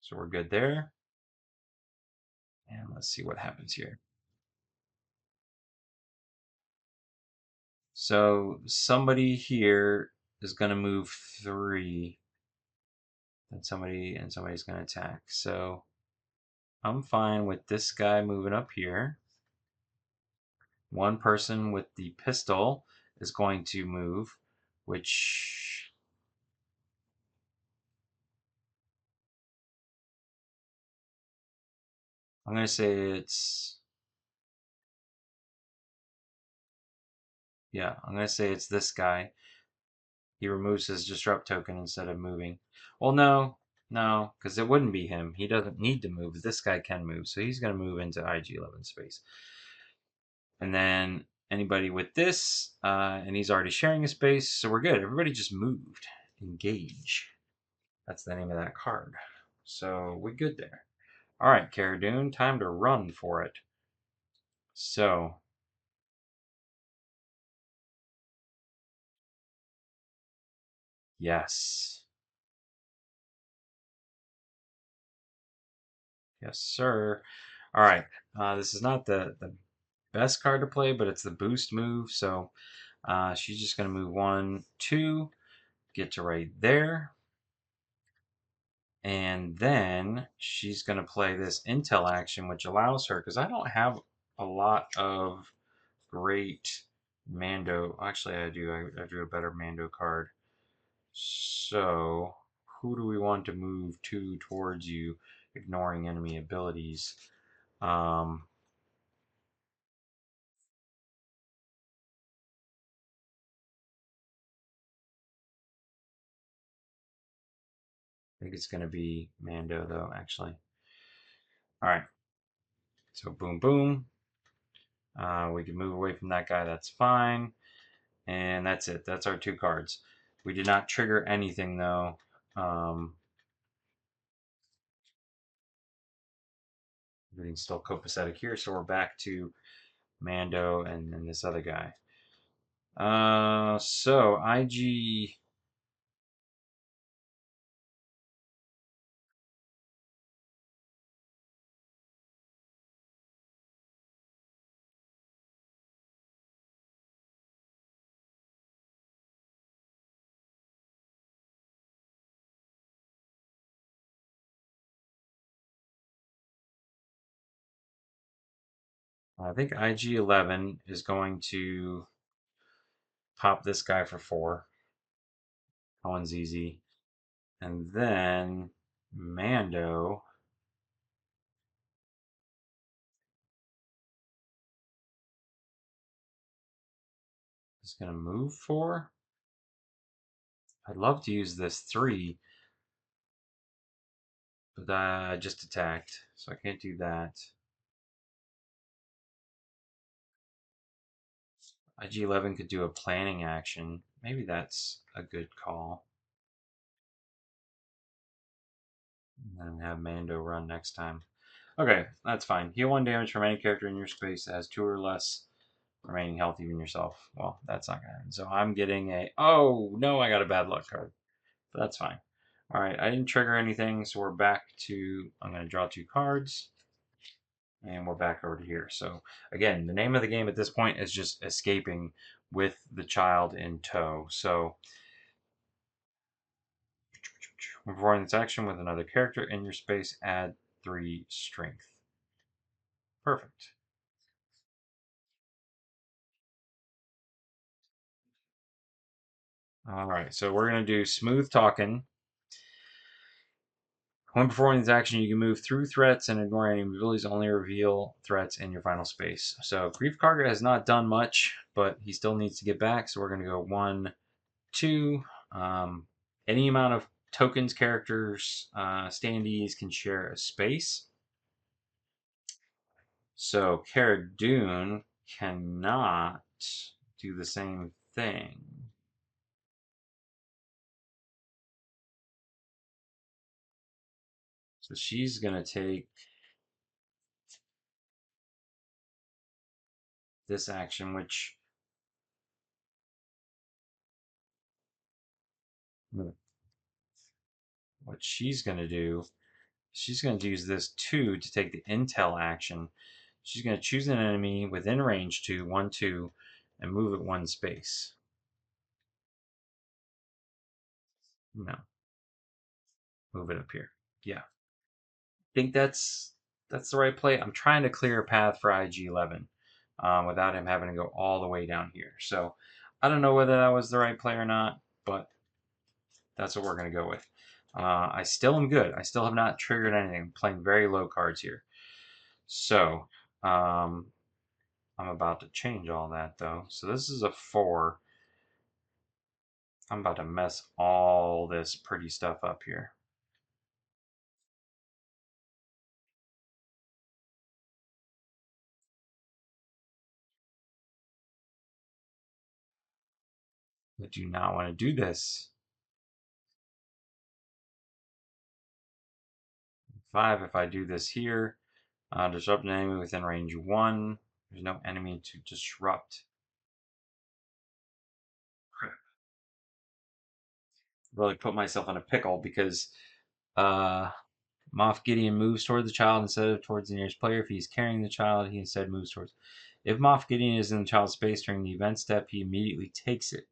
So we're good there. And let's see what happens here. So somebody here is going to move 3. And somebody's going to attack. So I'm fine with this guy moving up here. One person with the pistol is going to move, which I'm going to say I'm going to say it's this guy. He removes his disrupt token instead of moving. Well, no, because it wouldn't be him. He doesn't need to move. This guy can move, so he's going to move into IG-11 space. And then anybody with this, and he's already sharing a space, so we're good. Everybody just moved. Engage. That's the name of that card. So we're good there. All right, Cara Dune, time to run for it. So, yes. Yes, sir. All right. This is not the best card to play, but it's the boost move. So she's just going to move 1, 2, get to right there. And then she's going to play this intel action, which allows her, because I don't have a lot of great Mando. Actually, I do. I drew a better Mando card. So, who do we want to move to towards you, ignoring enemy abilities? Um, I think it's going to be Mando, though, actually. All right. So, boom, boom. We can move away from that guy. That's fine. And that's it. That's our 2 cards. We did not trigger anything, though. Everything's still copacetic here. So, we're back to Mando and then this other guy. So IG. I think IG-11 is going to pop this guy for 4. That one's easy. And then Mando is going to move 4. I'd love to use this 3, but I just attacked, so I can't do that. IG-11 could do a planning action. Maybe that's a good call. And then have Mando run next time. Okay, that's fine. Heal 1 damage from any character in your space that has 2 or less remaining health, even yourself. Well, that's not gonna happen. So I'm getting a. Oh no, I got a bad luck card. But that's fine. All right, I didn't trigger anything, so we're back to. I'm gonna draw 2 cards, and we're back over to here. So again, the name of the game at this point is just escaping with the child in tow. So when performing this action with another character in your space, add 3 strength. Perfect. All right, so we're gonna do smooth talking. When performing this action, you can move through threats and ignore any abilities, only reveal threats in your final space. So Grief Karga has not done much, but he still needs to get back. So we're going to go 1, 2. Any amount of tokens, characters, standees can share a space. So Cara Dune cannot do the same thing. So she's going to take this action, which what she's going to do, she's going to use this 2 to take the intel action. She's going to choose an enemy within range 2, 1, 2, and move it 1 space. No, move it up here. Yeah, I think that's the right play. I'm trying to clear a path for IG-11 without him having to go all the way down here. So I don't know whether that was the right play or not, but that's what we're going to go with. I still am good. I still have not triggered anything. I'm playing very low cards here. So I'm about to change all that though. So this is a 4. I'm about to mess all this pretty stuff up here. I do not want to do this. 5, if I do this here, disrupt an enemy within range 1. There's no enemy to disrupt. Really put myself in a pickle because uh, Moff Gideon moves toward the child instead of towards the nearest player. If he's carrying the child, he instead moves towards. If Moff Gideon is in the child's space during the event step, he immediately takes it.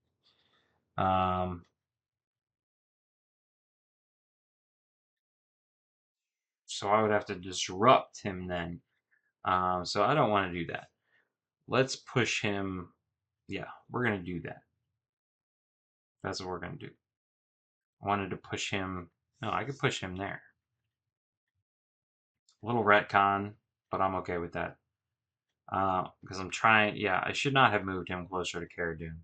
So I would have to disrupt him then. So I don't want to do that. Let's push him. Yeah, we're going to do that. That's what we're going to do. I wanted to push him. No, I could push him there. A little retcon, but I'm okay with that. Because I'm trying. Yeah, I should not have moved him closer to Cara Dune.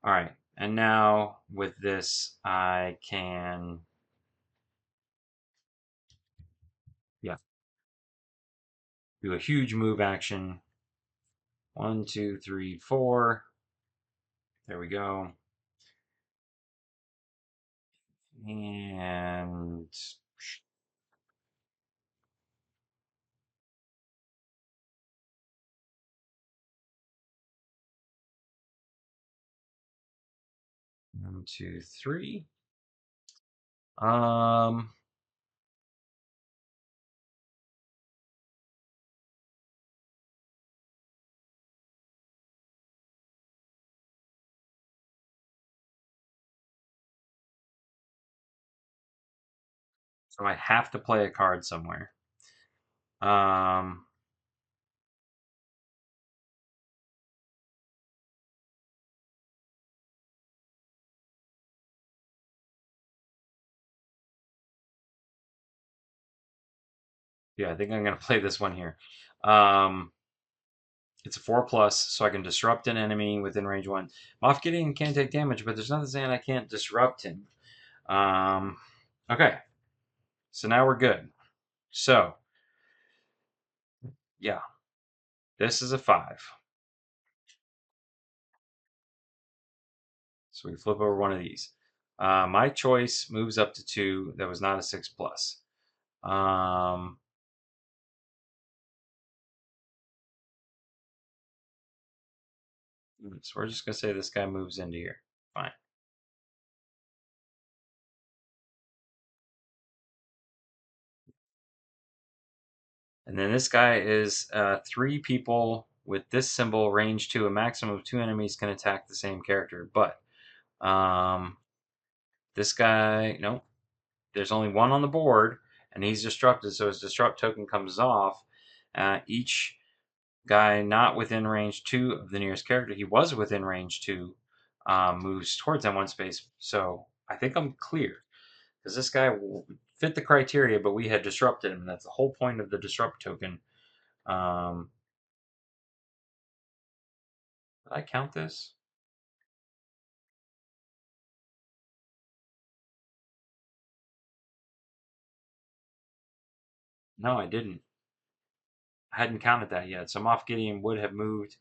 All right, and now with this, I can. Yeah, do a huge move action. 1, 2, 3, 4. There we go. And 1, 2, 3. Um, so I have to play a card somewhere. Um, yeah, I think I'm gonna play this one here. Um, it's a 4+, so I can disrupt an enemy within range 1. Moff Gideon can take damage, but there's nothing saying I can't disrupt him. Okay, so now we're good. So yeah, this is a 5. So we flip over one of these. My choice moves up to 2. That was not a 6+. Um, So we're just gonna say this guy moves into here. Fine. And then this guy is 3 people with this symbol, range 2. A maximum of 2 enemies can attack the same character. But um, this guy, no, there's only one on the board, and he's disrupted, so his disrupt token comes off. Each guy not within range 2 of the nearest character, he was within range 2, moves towards that one space. So I think I'm clear because this guy fit the criteria, but we had disrupted him. That's the whole point of the disrupt token. Um, did I count this? No, I didn't. I hadn't counted that yet. So Moff Gideon would have moved,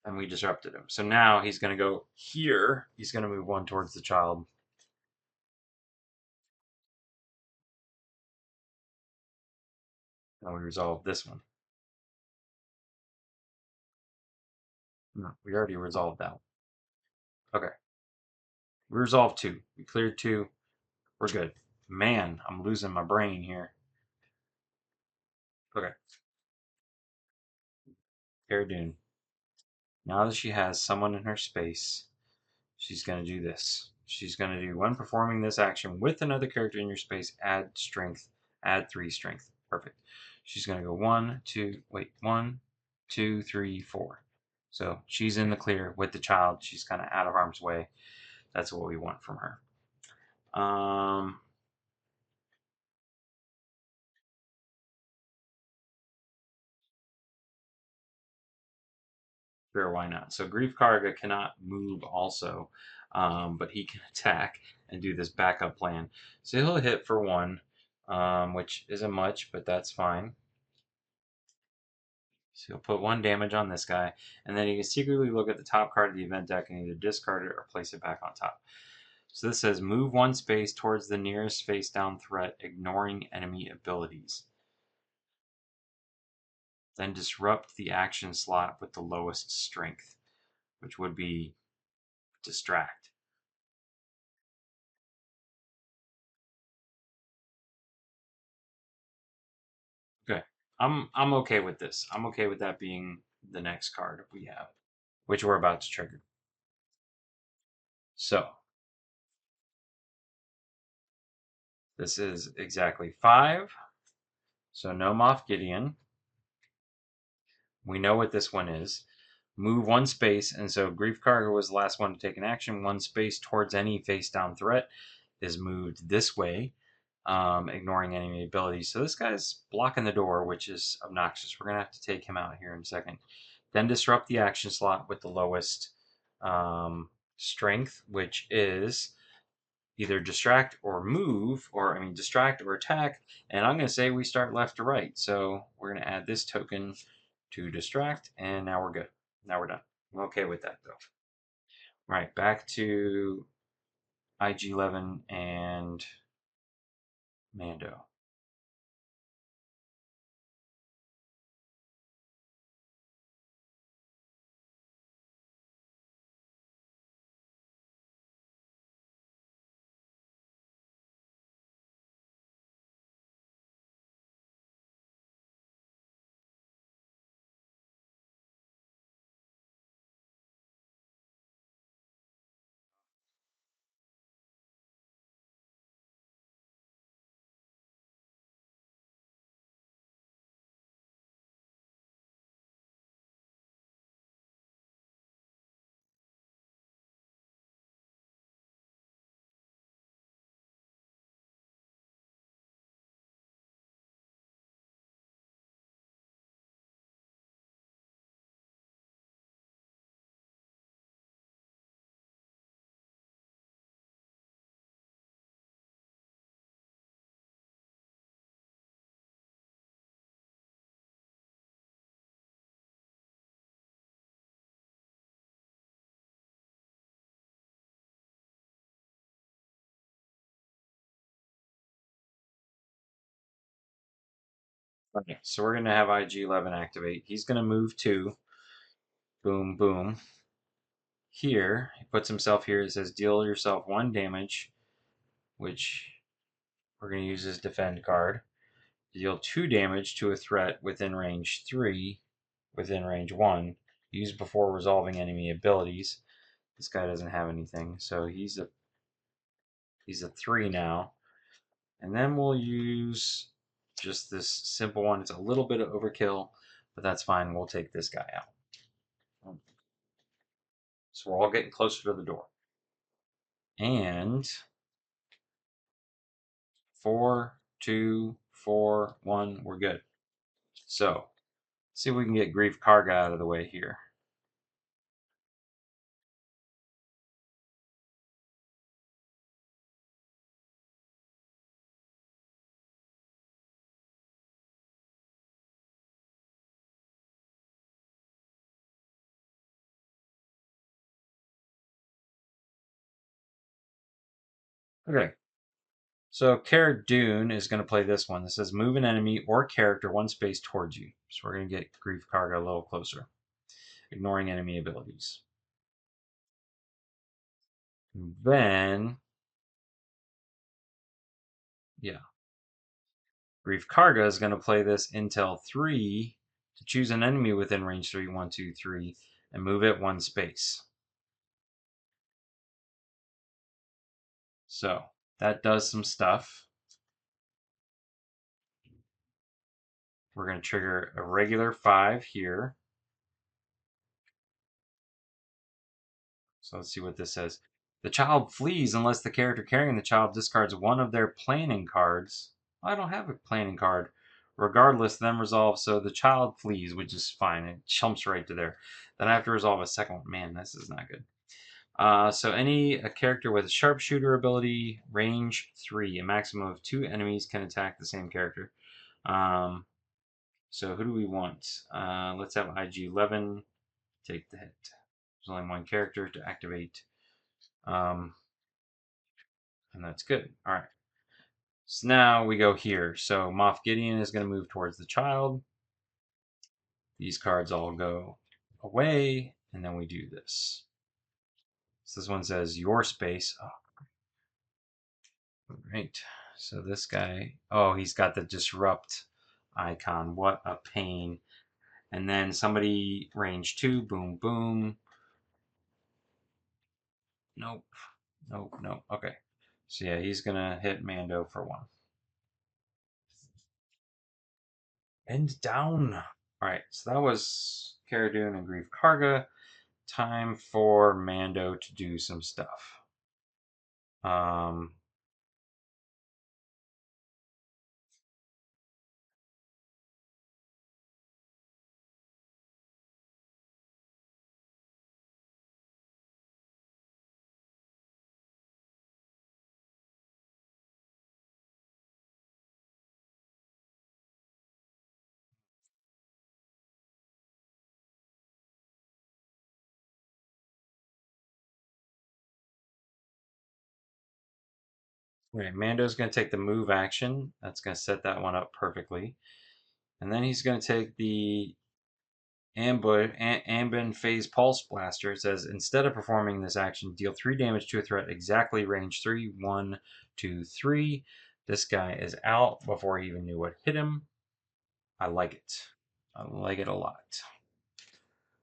and we disrupted him. So now he's going to go here. He's going to move one towards the child. Now we resolved this one. No, we already resolved that one. Okay. We resolved 2. We cleared 2. We're good. Man, I'm losing my brain here. Okay. Cara Dune. Now that she has someone in her space, she's going to do this. She's going to do when performing this action with another character in your space, add strength, add 3 strength. Perfect. She's going to go 1, 2, wait, 1, 2, 3, 4. So she's in the clear with the child. She's kind of out of harm's way. That's what we want from her. Sure, why not? So Grief Karga cannot move also, but he can attack and do this backup plan. So he'll hit for 1, which isn't much, but that's fine. So he'll put 1 damage on this guy, and then he can secretly look at the top card of the event deck and either discard it or place it back on top. So this says move 1 space towards the nearest face down threat, ignoring enemy abilities. Then disrupt the action slot with the lowest strength, which would be distract. Okay. I'm okay with this. I'm okay with that being the next card we have, which we're about to trigger. So this is exactly 5. So no Moff Gideon. We know what this one is. Move 1 space, and so Grief Karga was the last one to take an action. 1 space towards any face down threat is moved this way, ignoring enemy abilities. So this guy's blocking the door, which is obnoxious. We're going to have to take him out here in a second. Then disrupt the action slot with the lowest strength, which is either distract or move, or I mean distract or attack. And I'm going to say we start left to right. So we're going to add this token to distract, and now we're good. Now we're done. I'm okay with that though. Right, back to IG-11 and Mando. Okay, so we're going to have IG-11 activate. He's going to move to boom, boom. Here, he puts himself here. It says deal yourself 1 damage, which we're going to use his defend card. Deal 2 damage to a threat within range 3, within range 1. Use before resolving enemy abilities. This guy doesn't have anything, so he's a 3 now. And then we'll use just this simple one. It's a little bit of overkill, but that's fine. We'll take this guy out. So we're all getting closer to the door. And 4, 2, 4, 1, we're good. So, see if we can get Grief Karga out of the way here. Okay. So Cara Dune is going to play this one. This says move an enemy or character 1 space towards you. So we're going to get Grief Karga a little closer, ignoring enemy abilities. Then, yeah, Grief Karga is going to play this Intel 3 to choose an enemy within range 3, 1, 2, 3, and move it 1 space. So that does some stuff. We're going to trigger a regular 5 here. So let's see what this says. The child flees unless the character carrying the child discards 1 of their planning cards. I don't have a planning card. Regardless, then resolve. So the child flees, which is fine. It jumps right to there. Then I have to resolve a second one. Man, this is not good. So a character with a sharpshooter ability, range 3, a maximum of 2 enemies can attack the same character. So who do we want? Let's have IG-11 take the hit. There's only 1 character to activate. And that's good. All right. So now we go here. So Moff Gideon is going to move towards the child. These cards all go away, and then we do this. So this one says your space. Oh, right. So this guy, oh, he's got the disrupt icon. What a pain. And then somebody range 2, boom, boom. Nope. Nope, nope. Okay. So yeah, he's going to hit Mando for 1. And down. All right, so that was Cara Dune and Grief Karga. Time for Mando to do some stuff. Um, okay, Mando's going to take the move action. That's going to set that one up perfectly. And then he's going to take the Ambin Phase Pulse Blaster. It says instead of performing this action, deal 3 damage to a threat exactly range 3, 1, 2, 3. This guy is out before he even knew what hit him. I like it. I like it a lot.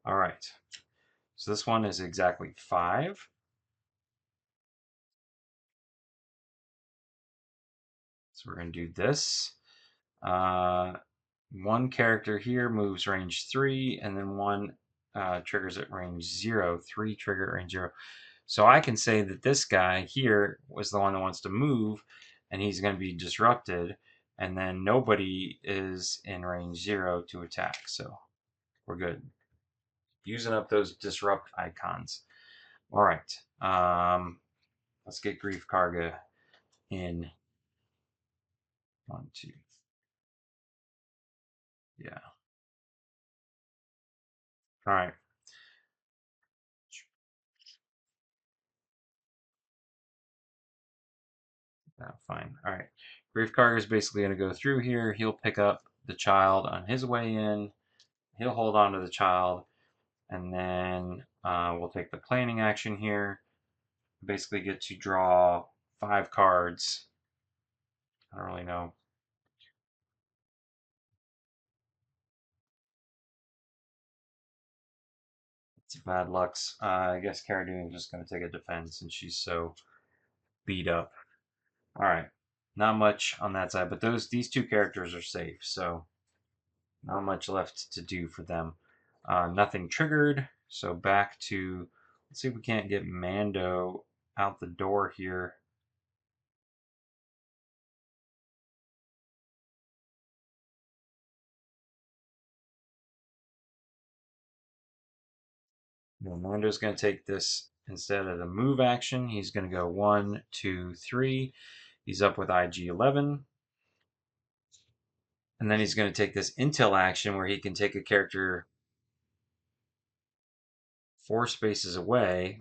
All right. So this one is exactly 5. So we're going to do this. Uh, 1 character here moves range 3, and then 1 triggers at range 0. 3 trigger at range 0. So I can say that this guy here was the one that wants to move, and he's going to be disrupted, and then nobody is in range 0 to attack. So we're good. Using up those disrupt icons. All right. Let's get Grief Karga in. 1, 2. Yeah. All right. Fine. All right. Grief Karga is basically going to go through here. He'll pick up the child on his way in. He'll hold on to the child, and then we'll take the planning action here. Basically get to draw 5 cards. I don't really know. It's bad lucks. I guess Cara Dune is just going to take a defense since she's so beat up. All right, not much on that side, but these 2 characters are safe, so not much left to do for them. Nothing triggered, so back to, let's see if we can't get Mando out the door here. Mando's going to take this instead of the move action. He's going to go 1, 2, 3. He's up with IG-11. And then he's going to take this intel action where he can take a character 4 spaces away,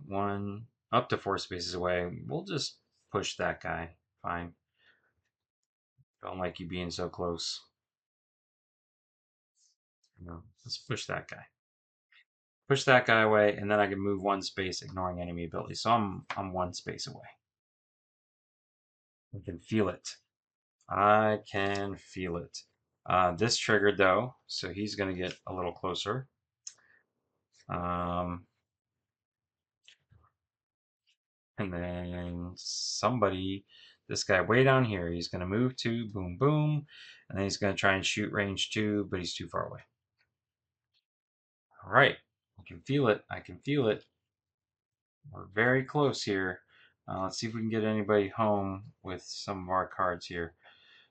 up to 4 spaces away. We'll just push that guy. Fine. Don't like you being so close. No, let's push that guy. Push that guy away, and then I can move 1 space, ignoring enemy ability. So I'm 1 space away. I can feel it. I can feel it. This triggered though, so he's going to get a little closer. And then this guy way down here, he's going to move 2, boom, boom, and then he's going to try and shoot range 2, but he's too far away. All right, I can feel it. I can feel it. We're very close here. Let's see if we can get anybody home with some of our cards here.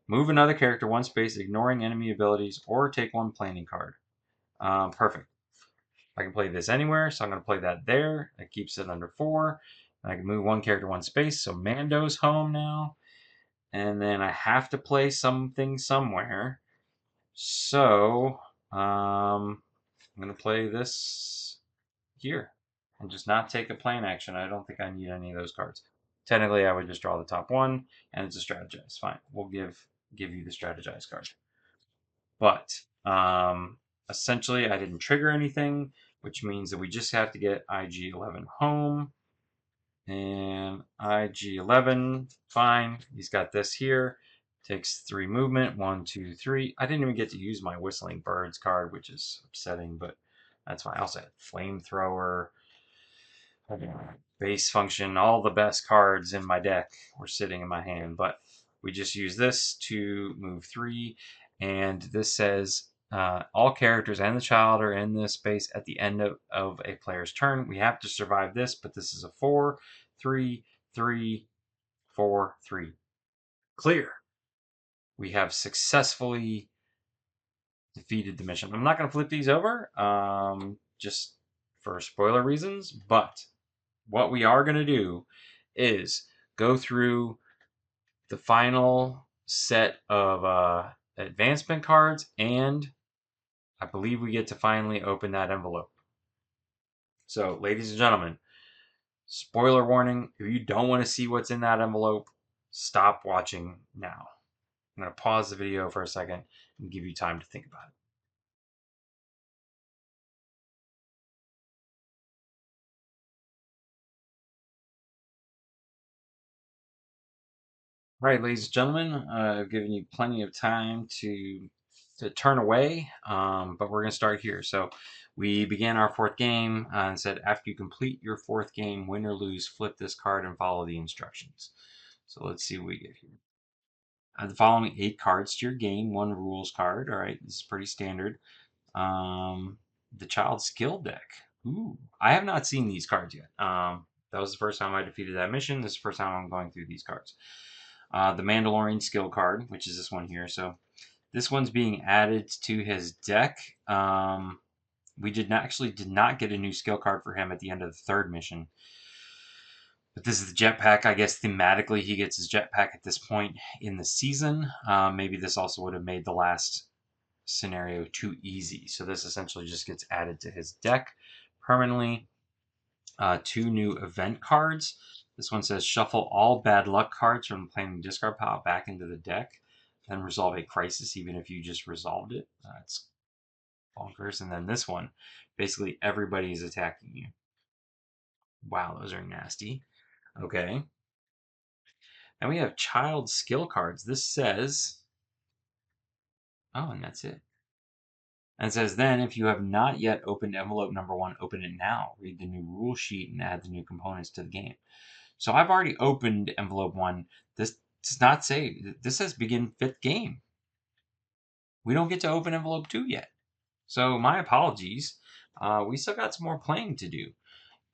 Move another character 1 space, ignoring enemy abilities, or take 1 planning card. Perfect. I can play this anywhere, so I'm going to play that there. That keeps it under 4. And I can move 1 character 1 space, so Mando's home now. And then I have to play something somewhere. So I'm going to play this here and just not take a plan action. I don't think I need any of those cards. Technically, I would just draw the top 1, and it's a strategize. Fine, we'll give you the strategize card. But essentially, I didn't trigger anything, which means that we just have to get IG-11 home. And IG-11, fine. He's got this here. Takes 3 movement. 1, 2, 3. I didn't even get to use my Whistling Birds card, which is upsetting, but that's fine. I also had Flamethrower, Base Function, all the best cards in my deck were sitting in my hand, but we just use this to move 3, and this says all characters and the child are in this space at the end of a player's turn. We have to survive this, but this is a 4, 3, 3, 4, 3. Clear. We have successfully defeated the mission. I'm not going to flip these over, just for spoiler reasons, but what we are going to do is go through the final set of advancement cards, and I believe we get to finally open that envelope. So, ladies and gentlemen, spoiler warning, if you don't want to see what's in that envelope, stop watching now. I'm going to pause the video for a second and give you time to think about it. All right, ladies and gentlemen, I've given you plenty of time to turn away, but we're going to start here. So we began our 4th game and said after you complete your 4th game, win or lose, flip this card and follow the instructions. So let's see what we get here. The following 8 cards to your game, 1 rules card. All right, this is pretty standard. The Child Skill deck. Ooh, I have not seen these cards yet. That was the first time I defeated that mission. This is the first time I'm going through these cards. The Mandalorian skill card, which is this one here. So this one's being added to his deck. We did not get a new skill card for him at the end of the 3rd mission. But this is the jetpack. I guess thematically he gets his jetpack at this point in the season. Maybe this also would have made the last scenario too easy. So this essentially just gets added to his deck permanently. 2 new event cards. This one says shuffle all bad luck cards from the playing discard pile back into the deck. and resolve a crisis even if you just resolved it. It's bonkers. And then this one, basically everybody is attacking you. Wow, those are nasty. Okay. And we have child skill cards. This says, oh, and that's it. And it says, then, if you have not yet opened envelope number 1, open it now. Read the new rule sheet and add the new components to the game. So I've already opened envelope 1. This does not say, this says begin 5th game. We don't get to open envelope 2 yet. So my apologies. We still got some more playing to do.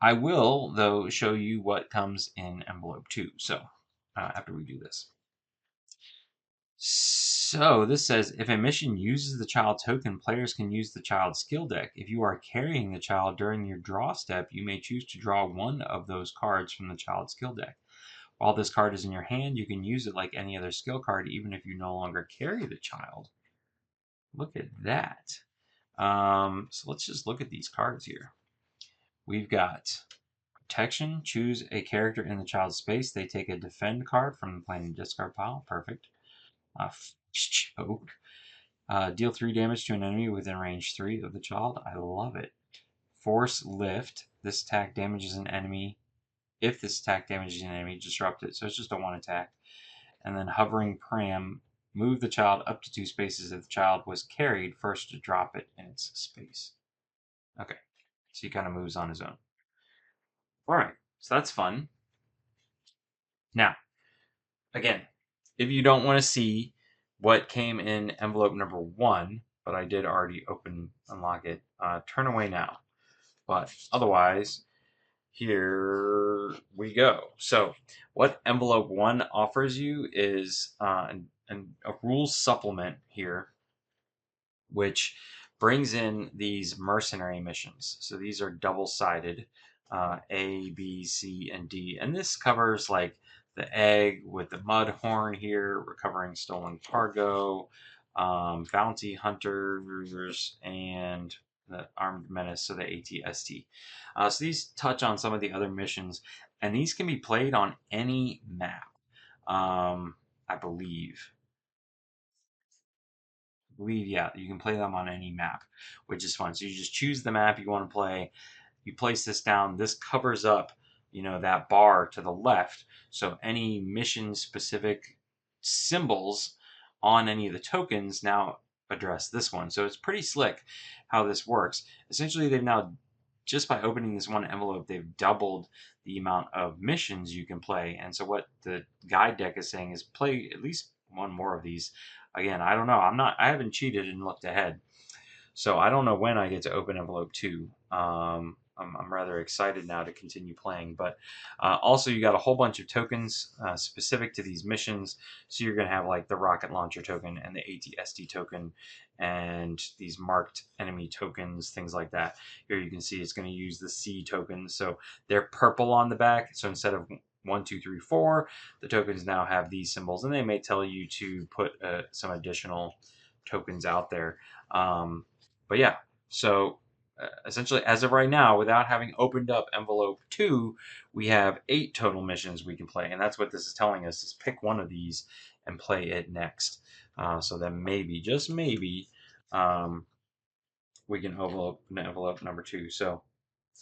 I will, though, show you what comes in envelope 2. So after we do this. So this says, if a mission uses the child token, players can use the child skill deck. If you are carrying the child during your draw step, you may choose to draw one of those cards from the child skill deck. While this card is in your hand, you can use it like any other skill card, even if you no longer carry the child. Look at that. So let's just look at these cards here. We've got protection. Choose a character in the child's space. They take a defend card from the playing discard pile. Perfect. Choke. Deal 3 damage to an enemy within range 3 of the child. I love it. Force lift. This attack damages an enemy. If this attack damages an enemy, disrupt it. So it's just a 1 attack. And then hovering pram. Move the child up to 2 spaces if the child was carried first to drop it in its space. Okay. So he kind of moves on his own. Alright. So that's fun. Now, again, if you don't want to see what came in envelope number 1, but I did already unlock it, turn away now. But otherwise, here we go. So what envelope 1 offers you is a rules supplement here, which brings in these mercenary missions. So these are double-sided, A, B, C, and D. And this covers like the egg with the mud horn here, recovering stolen cargo, bounty hunters, and the armed menace, so the ATST. So these touch on some of the other missions, and these can be played on any map, I believe. Yeah, you can play them on any map, which is fun. So you just choose the map you want to play. You place this down. This covers up, that bar to the left. So any mission specific symbols on any of the tokens now address this one. So it's pretty slick how this works. Essentially, they've now, just by opening this one envelope, they've doubled the amount of missions you can play. And so what the guide deck is saying is play at least one more of these. Again, I don't know. I haven't cheated and looked ahead. So I don't know when I get to open envelope 2. I'm rather excited now to continue playing. But also, you got a whole bunch of tokens specific to these missions. So you're going to have like the rocket launcher token and the ATST token and these marked enemy tokens, things like that. Here you can see it's going to use the C tokens. So they're purple on the back. So instead of 1, 2, 3, 4, the tokens now have these symbols. And they may tell you to put some additional tokens out there. But yeah, so essentially, as of right now, without having opened up envelope 2, we have 8 total missions we can play. And that's what this is telling us, is pick one of these and play it next. So then maybe, just maybe, we can open envelope number 2. So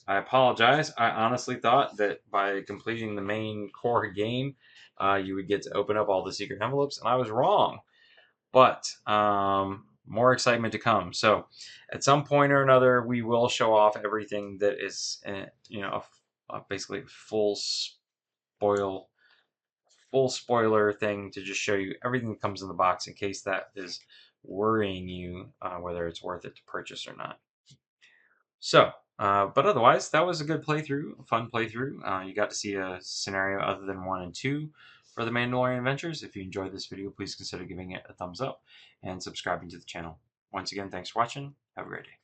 I apologize. I honestly thought that by completing the main core game, you would get to open up all the secret envelopes, and I was wrong. But more excitement to come. So at some point or another, we will show off everything that is, basically full spoiler thing to just show you everything that comes in the box in case that is worrying you, whether it's worth it to purchase or not. So, but otherwise, that was a good playthrough, a fun playthrough. You got to see a scenario other than 1 and 2 for the Mandalorian Adventures. If you enjoyed this video, please consider giving it a thumbs up and subscribing to the channel. Once again, thanks for watching. Have a great day.